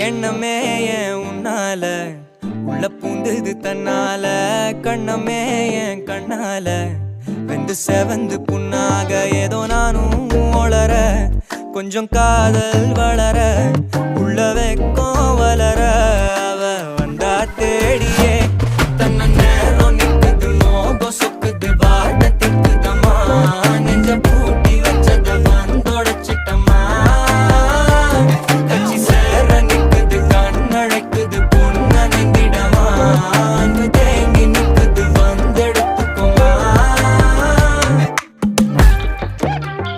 எண்ணமே ஏன் உன்னால உள்ள பூந்தது தன்னால கண்ணமே ஏன் கண்ணால வெந்து செவந்து புண்ணாக ஏதோ நானும் ஒளர கொஞ்சம் காதல் வளர உள்ள வெக்கம்